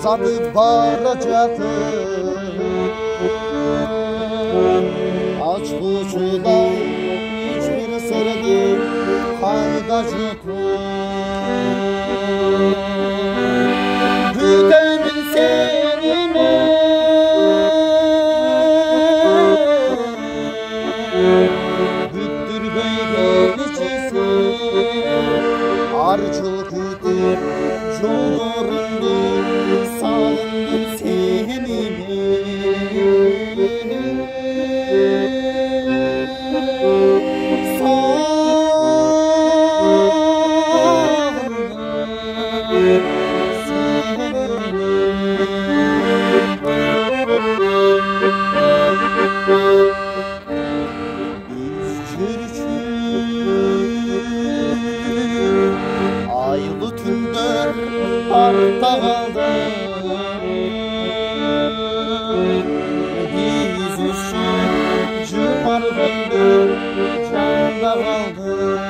Uzadı baracaktı aç buçuda hiçbir sevgi faydacıktı. Güdemin senimi güttür beygeliçisi arçıl güttür yollarındı salındır senimi. Aylı tündür arta kaldı, biz üçün cımar döndür canda kaldı.